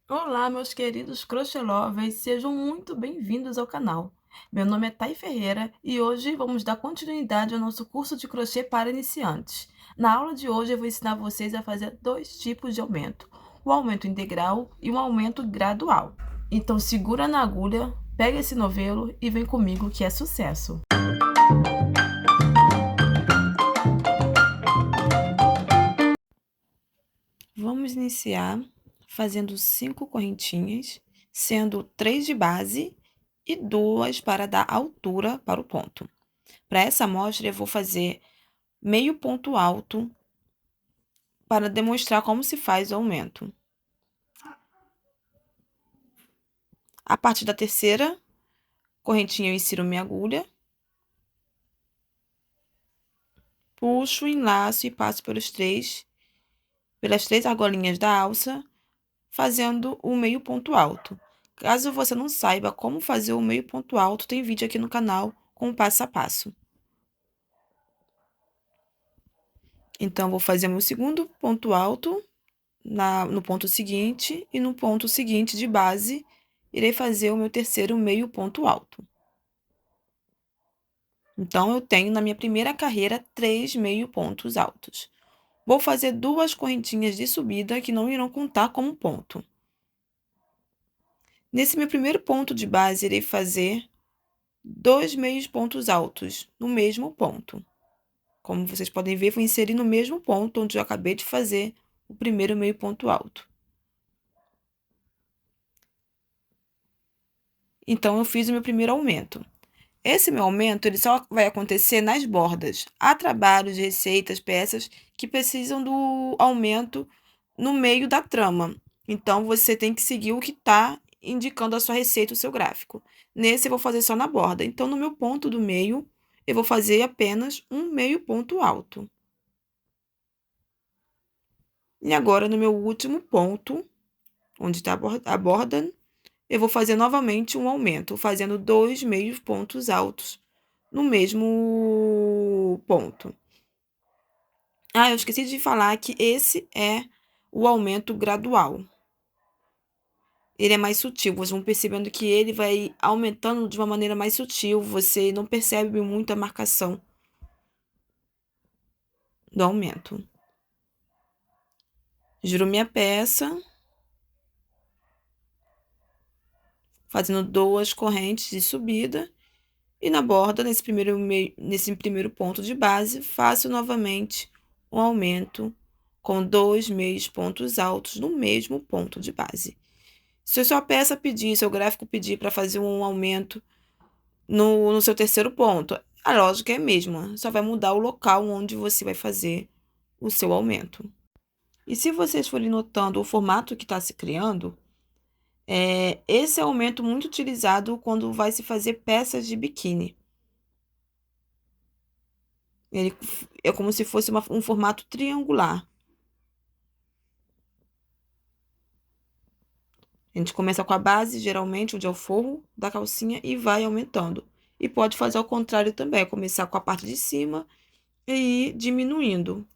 Olá, meus queridos crochê lovers, sejam muito bem-vindos ao canal. Meu nome é Thay Ferreira e hoje vamos dar continuidade ao nosso curso de crochê para iniciantes. Na aula de hoje eu vou ensinar vocês a fazer dois tipos de aumento, o aumento integral e o aumento gradual. Então segura na agulha, pega esse novelo e vem comigo que é sucesso! Vamos iniciar fazendo 5 correntinhas, sendo 3 de base e 2 para dar altura para o ponto. Para essa amostra, eu vou fazer meio ponto alto para demonstrar como se faz o aumento. A partir da terceira correntinha, eu insiro minha agulha, puxo, enlaço e passo pelas três argolinhas da alça, fazendo o meio ponto alto. Caso você não saiba como fazer o meio ponto alto, tem vídeo aqui no canal com o passo a passo. Então, vou fazer meu segundo ponto alto no ponto seguinte e no ponto seguinte de base, irei fazer o meu terceiro meio ponto alto. Então, eu tenho na minha primeira carreira 3 meio pontos altos. Vou fazer 2 correntinhas de subida que não irão contar como ponto. Nesse meu primeiro ponto de base, irei fazer 2 meios pontos altos no mesmo ponto. Como vocês podem ver, vou inserir no mesmo ponto onde eu acabei de fazer o primeiro meio ponto alto. Então, eu fiz o meu primeiro aumento. Esse meu aumento, ele só vai acontecer nas bordas. Há trabalhos, receitas, peças que precisam do aumento no meio da trama. Então, você tem que seguir o que está indicando a sua receita, o seu gráfico. Nesse, eu vou fazer só na borda. Então, no meu ponto do meio, eu vou fazer apenas um meio ponto alto. E agora, no meu último ponto, onde está a borda, eu vou fazer novamente um aumento, fazendo 2 meios pontos altos no mesmo ponto. Ah, eu esqueci de falar que esse é o aumento gradual. Ele é mais sutil, vocês vão percebendo que ele vai aumentando de uma maneira mais sutil, você não percebe muito a marcação do aumento. Giro minha peça, fazendo 2 correntes de subida, e na borda, nesse primeiro ponto de base, faço novamente um aumento com 2 meios pontos altos no mesmo ponto de base. Se a sua peça pedir, seu gráfico pedir para fazer um aumento no seu terceiro ponto, a lógica é a mesma, só vai mudar o local onde você vai fazer o seu aumento. E se vocês forem notando o formato que está se criando, esse é um aumento muito utilizado quando vai se fazer peças de biquíni. Ele é como se fosse um formato triangular. A gente começa com a base, geralmente, onde é o forro da calcinha, e vai aumentando. E pode fazer ao contrário também, começar com a parte de cima e ir diminuindo.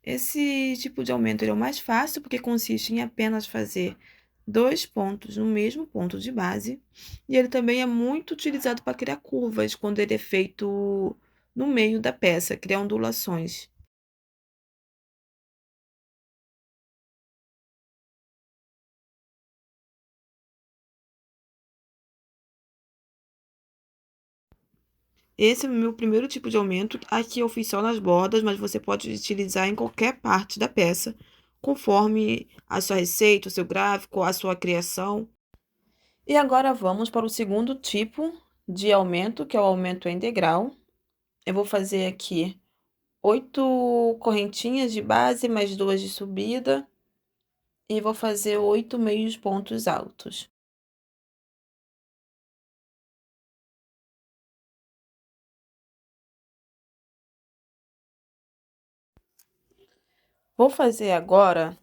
Esse tipo de aumento é o mais fácil, porque consiste em apenas fazer 2 pontos no mesmo ponto de base. E ele também é muito utilizado para criar curvas, quando ele é feito no meio da peça, criar ondulações. Esse é o meu primeiro tipo de aumento. Aqui eu fiz só nas bordas, mas você pode utilizar em qualquer parte da peça, conforme a sua receita, o seu gráfico, a sua criação. E agora vamos para o segundo tipo de aumento, que é o aumento integral. Eu vou fazer aqui 8 correntinhas de base, mais 2 de subida, e vou fazer 8 meios pontos altos. Vou fazer agora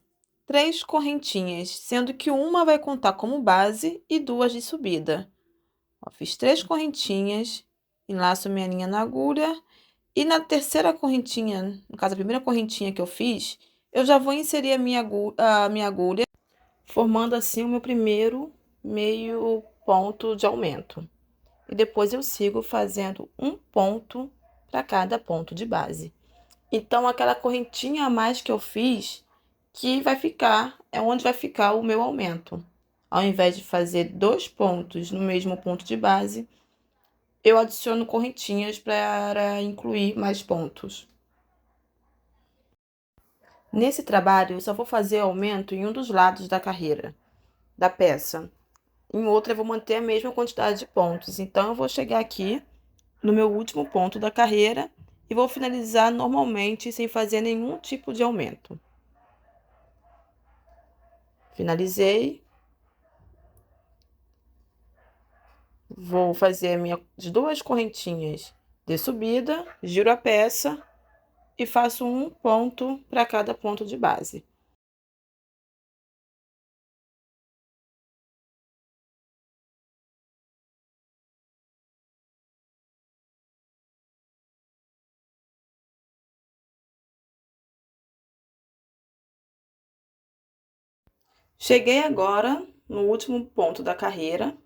3 correntinhas, sendo que uma vai contar como base e 2 de subida. Ó, fiz 3 correntinhas, enlaço minha linha na agulha, e na terceira correntinha, no caso, a primeira correntinha que eu fiz, eu já vou inserir a minha agulha formando assim o meu primeiro meio ponto de aumento. E depois eu sigo fazendo um ponto para cada ponto de base. Então, aquela correntinha a mais que eu fiz, que vai ficar, é onde vai ficar o meu aumento. Ao invés de fazer 2 pontos no mesmo ponto de base, eu adiciono correntinhas para incluir mais pontos. Nesse trabalho, eu só vou fazer aumento em um dos lados da carreira, da peça. Em outra, eu vou manter a mesma quantidade de pontos. Então, eu vou chegar aqui no meu último ponto da carreira e vou finalizar normalmente sem fazer nenhum tipo de aumento. Finalizei. Vou fazer as 2 correntinhas de subida, giro a peça e faço um ponto para cada ponto de base. Cheguei agora no último ponto da carreira,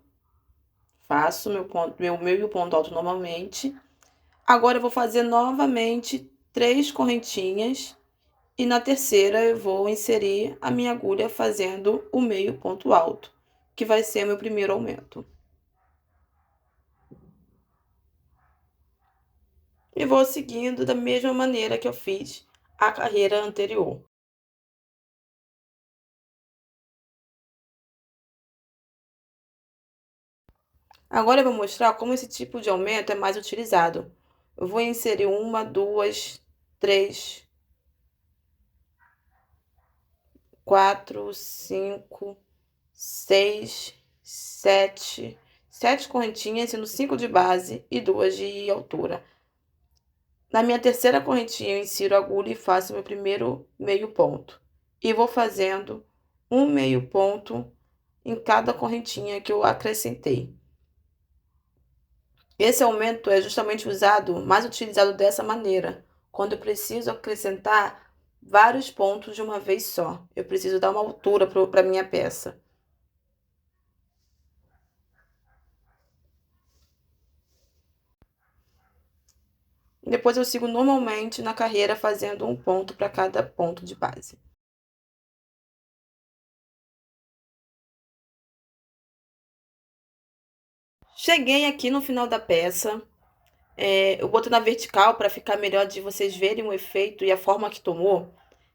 faço meu meio ponto alto normalmente. Agora eu vou fazer novamente 3 correntinhas e na terceira eu vou inserir a minha agulha fazendo o meio ponto alto, que vai ser meu primeiro aumento. E vou seguindo da mesma maneira que eu fiz a carreira anterior. Agora eu vou mostrar como esse tipo de aumento é mais utilizado. Eu vou inserir uma, duas, três, quatro, cinco, seis, sete, 7 correntinhas, sendo 5 de base e 2 de altura. Na minha terceira correntinha, eu insiro a agulha e faço meu primeiro meio ponto. E vou fazendo um meio ponto em cada correntinha que eu acrescentei. Esse aumento é justamente mais utilizado dessa maneira, quando eu preciso acrescentar vários pontos de uma vez só. Eu preciso dar uma altura para a minha peça. Depois eu sigo normalmente na carreira fazendo um ponto para cada ponto de base. Cheguei aqui no final da peça. Eu botei na vertical para ficar melhor de vocês verem o efeito e a forma que tomou.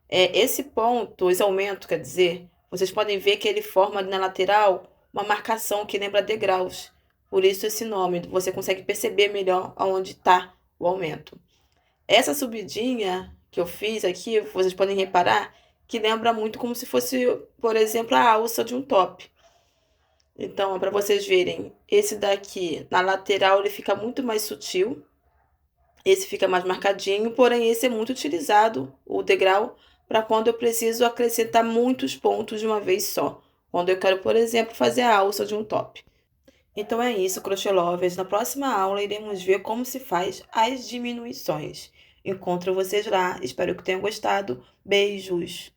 Esse ponto, esse aumento, quer dizer, vocês podem ver que ele forma ali na lateral uma marcação que lembra degraus. Por isso esse nome, você consegue perceber melhor aonde está o aumento. Essa subidinha que eu fiz aqui, vocês podem reparar que lembra muito como se fosse, por exemplo, a alça de um top. Então, para vocês verem, esse daqui na lateral ele fica muito mais sutil, esse fica mais marcadinho, porém esse é muito utilizado, o degrau, para quando eu preciso acrescentar muitos pontos de uma vez só. Quando eu quero, por exemplo, fazer a alça de um top. Então é isso, crochê lovers. Na próxima aula iremos ver como se faz as diminuições. Encontro vocês lá. Espero que tenham gostado. Beijos!